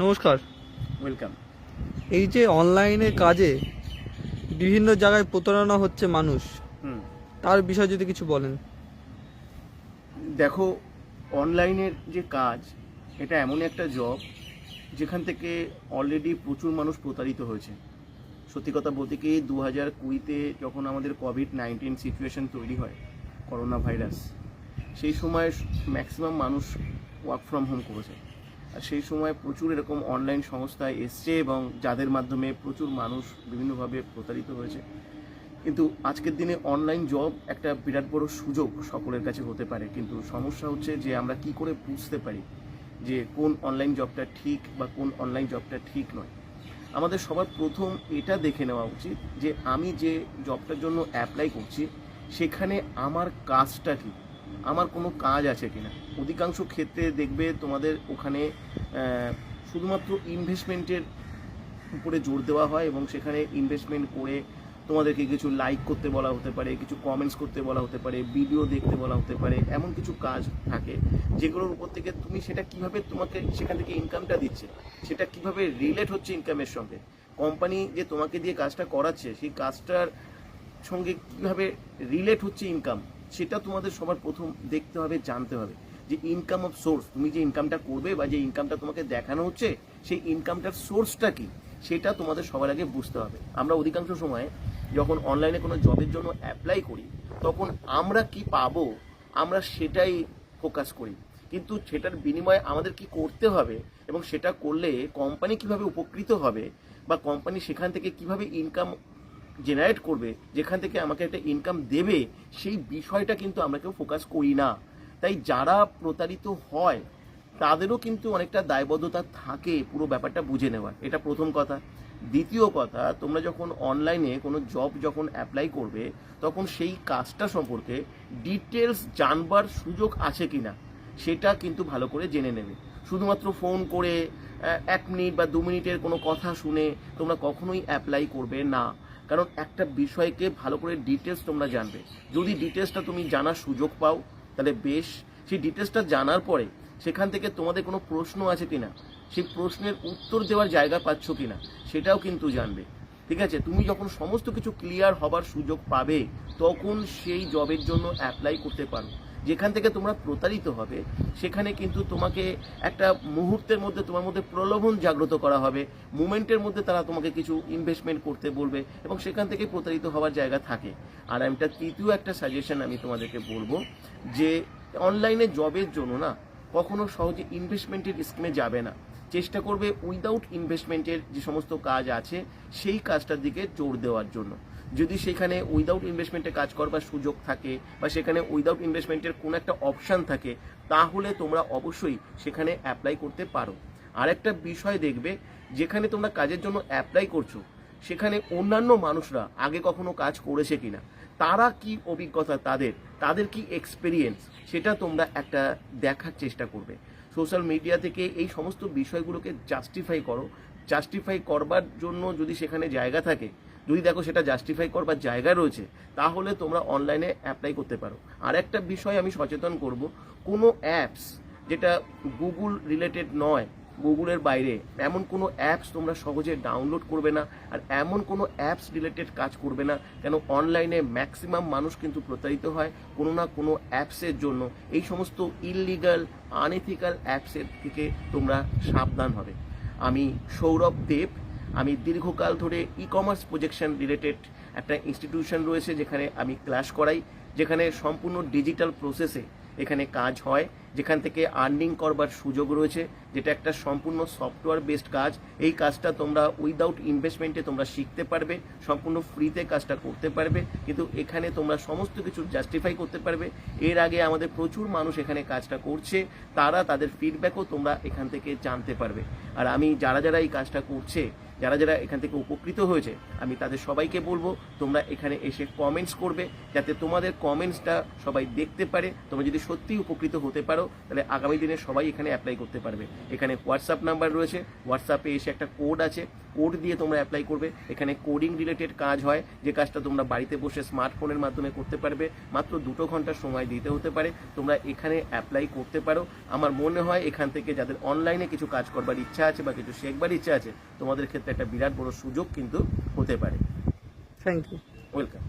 নমস্কার। ওয়েলকাম। এই যে অনলাইনে কাজে বিভিন্ন জায়গায় প্রতারণা হচ্ছে মানুষ, হুম তার বিষয়ে যদি কিছু বলেন। দেখো, অনলাইনের যে কাজ, এটা এমন একটা জব যেখান থেকে অলরেডি প্রচুর মানুষ প্রতারিত হয়েছে। সত্যি কথা বলতে কি, 2020-তে যখন আমাদের কোভিড-19 সিচুয়েশন তৈরি হয়, করোনা ভাইরাস, সেই সময় ম্যাক্সিমাম মানুষ ওয়ার্ক ফ্রম হোম করেছে। আর সেই সময় প্রচুর এরকম অনলাইন সংস্থায় এসছে এবং যাদের মাধ্যমে প্রচুর মানুষ বিভিন্নভাবে প্রতারিত হয়েছে। কিন্তু আজকের দিনে অনলাইন জব একটা বিরাট বড় সুযোগ সকলের কাছে হতে পারে, কিন্তু সমস্যা হচ্ছে যে আমরা কি করে বুঝতে পারি যে কোন অনলাইন জবটা ঠিক বা কোন অনলাইন জবটা ঠিক নয়। আমাদের সবার প্রথম এটা দেখে নেওয়া উচিত যে আমি যে জবটার জন্য অ্যাপ্লাই করছি সেখানে আমার কাজটা কি, আমার কোনো কাজ আছে কিনা। অধিকাংশ ক্ষেত্রে দেখবে তোমাদের ওখানে শুধুমাত্র ইনভেস্টমেন্টের উপরে জোর দেওয়া হয় এবং সেখানে ইনভেস্টমেন্ট করে তোমাদেরকে কিছু লাইক করতে বলা হতে পারে, কিছু কমেন্টস করতে বলা হতে পারে, ভিডিও দেখতে বলা হতে পারে। এমন কিছু কাজ থাকে যেগুলোর উপর থেকে তুমি সেটা কিভাবে তোমাকে সেখান থেকে ইনকামটা দিচ্ছে, সেটা কিভাবে রিলেট হচ্ছে ইনকামের সঙ্গে, কোম্পানি যে তোমাকে দিয়ে কাজটা করাচ্ছে সেই কাজটার সঙ্গে কিভাবে রিলেট হচ্ছে ইনকাম, সেটা তোমাদের সবার প্রথম দেখতে হবে, জানতে হবে যে ইনকাম অফ সোর্স, তুমি যে ইনকামটা করবে বা যে ইনকামটা তোমাকে দেখানো হচ্ছে সেই ইনকামটার সোর্সটা কি, সেটা তোমাদের সবার আগে বুঝতে হবে। আমরা অধিকাংশ সময় যখন অনলাইনে কোনো জবের জন্য অ্যাপ্লাই করি তখন আমরা কি পাবো আমরা সেটাই ফোকাস করি, কিন্তু সেটার বিনিময়ে আমাদের কি করতে হবে এবং সেটা করলে কোম্পানি কিভাবে উপকৃত হবে বা কোম্পানি সেখান থেকে কিভাবে ইনকাম জেনারেট করবে, যেখান থেকে আমাকে একটা ইনকাম দেবে, সেই বিষয়টা কিন্তু আমরা কেউ ফোকাস করি না। তাই যারা প্রতারিত হয় তাদেরও কিন্তু অনেকটা দায়বদ্ধতা থাকে পুরো ব্যাপারটা বুঝে নেওয়ার, এটা প্রথম কথা। দ্বিতীয় কথা, তোমরা যখন অনলাইনে কোনো জব যখন অ্যাপ্লাই করবে তখন সেই কাজটা সম্পর্কে ডিটেলস জানবার সুযোগ আছে কিনা সেটা কিন্তু ভালো করে জেনে নেবে। শুধুমাত্র ফোন করে 1 মিনিট বা 2 মিনিটের কোনো কথা শুনে তোমরা কখনোই অ্যাপ্লাই করবে না, কারণ একটা বিষয়কে ভালো করে ডিটেলস তোমরা জানবে। যদি ডিটেলসটা তুমি জানার সুযোগ পাও তাহলে বেশ, সেই ডিটেলসটা জানার পরে সেখান থেকে তোমাদের কোনো প্রশ্ন আছে কিনা, সেই প্রশ্নের উত্তর দেওয়ার জায়গা পাচ্ছ কিনা সেটাও কিন্তু জানবে। ঠিক আছে, তুমি যখন সমস্ত কিছু ক্লিয়ার হবার সুযোগ পাবে তখন সেই জবের জন্য অ্যাপ্লাই করতে পারো। যেখান থেকে তোমরা প্রতারিত হবে সেখানে কিন্তু তোমাকে একটা মুহূর্তের মধ্যে তোমার মধ্যে প্রলোভন জাগ্রত করা হবে, মুমেন্টের মধ্যে তারা তোমাকে কিছু ইনভেস্টমেন্ট করতে বলবে এবং সেখান থেকে প্রতারিত হওয়ার জায়গা থাকে। আর একটা তৃতীয় একটা সাজেশন আমি তোমাদেরকে বলবো যে অনলাইনে জবের জন্য না কখনো সহজে ইনভেস্টমেন্টের স্কিমে যাবে না, চেষ্টা করবে উইদাউট ইনভেস্টমেন্টের যে সমস্ত কাজ আছে সেই কাজটার দিকে জোর দেওয়ার জন্য। যদি সেখানে উইদাউট ইনভেস্টমেন্টে কাজ করবার সুযোগ থাকে বা সেখানে উইদাউট ইনভেস্টমেন্টের কোনো একটা অপশান থাকে তাহলে তোমরা অবশ্যই সেখানে অ্যাপ্লাই করতে পারো। আর একটা বিষয় দেখবে, যেখানে তোমরা কাজের জন্য অ্যাপ্লাই করছো সেখানে অন্যান্য মানুষরা আগে কখনো কাজ করেছে কিনা, তারা কি অভিজ্ঞতা, তাদের তাদের কি এক্সপিরিয়েন্স, সেটা তোমরা একটা দেখার চেষ্টা করবে। সোশ্যাল মিডিয়া থেকে এই সমস্ত বিষয়গুলোকে জাস্টিফাই করো। জাস্টিফাই করবার জন্য যদি সেখানে জায়গা থাকে, যদি দেখো সেটা জাস্টিফাই করবার জায়গা রয়েছে, তাহলে তোমরা অনলাইনে অ্যাপ্লাই করতে পারো। আর একটা বিষয় আমি সচেতন করব, কোনো অ্যাপস যেটা গুগল রিলেটেড নয়, গুগলের বাইরে এমন কোনো অ্যাপস তোমরা সহজে ডাউনলোড করবে না, আর এমন কোনো অ্যাপস রিলেটেড কাজ করবে না, কেন অনলাইনে ম্যাক্সিমাম মানুষ কিন্তু প্রতারিত হয় কোনো না কোনো অ্যাপসের জন্য। এই সমস্ত ইললিগাল আনএথিক্যাল অ্যাপসের থেকে তোমরা সাবধান হবে। আমি সৌরভ দেব, আমি দীর্ঘকাল ধরে ই কমার্স প্রজেকশন রিলেটেড একটা ইনস্টিটিউশন রয়েছে যেখানে আমি ক্লাস করাই, যেখানে সম্পূর্ণ ডিজিটাল প্রসেসে এখানে কাজ হয়, যেখান থেকে আর্নিং করবার সুযোগ রয়েছে, যেটা একটা সম্পূর্ণ সফটওয়্যার বেসড কাজ। এই কাজটা তোমরা উইদাউট ইনভেস্টমেন্টে তোমরা শিখতে পারবে, সম্পূর্ণ ফ্রিতে কাজটা করতে পারবে, কিন্তু এখানে তোমরা সমস্ত কিছু জাস্টিফাই করতে পারবে। এর আগে আমাদের প্রচুর মানুষ এখানে কাজটা করছে, তারা তাদের ফিডব্যাকও তোমরা এখান থেকে জানতে পারবে। আর আমি যারা যারা এই কাজটা করছে যারা যারা এখান থেকে উপকৃত হয়েছে আমি তাদের সবাইকে বলবো তোমরা এখানে এসে কমেন্টস করবে, যাতে তোমাদের কমেন্টসটা সবাই দেখতে পারে। তোমরা যদি সত্যিই উপকৃত হতে পারো তাহলে আগামী দিনে সবাই এখানে অ্যাপ্লাই করতে পারবে। এখানে হোয়াটসঅ্যাপ নাম্বার রয়েছে, হোয়াটসঅ্যাপে এসে একটা কোড আছে, কোড দিয়ে তোমরা অ্যাপ্লাই করবে। এখানে কোডিং রিলেটেড কাজ হয়, যে কাজটা তোমরা বাড়িতে বসে স্মার্টফোনের মাধ্যমে করতে পারবে। মাত্র 2 ঘন্টা সময় দিতে হতে পারে, তোমরা এখানে অ্যাপ্লাই করতে পারো। আমার মনে হয় এখান থেকে যাদের অনলাইনে কিছু কাজ করবার ইচ্ছা আছে বা কিছু শেখবার ইচ্ছা আছে, তোমাদের ক্ষেত্রে একটা বিরাট বড় সুযোগ কিন্তু হতে পারে। Thank you. ওয়েলকাম।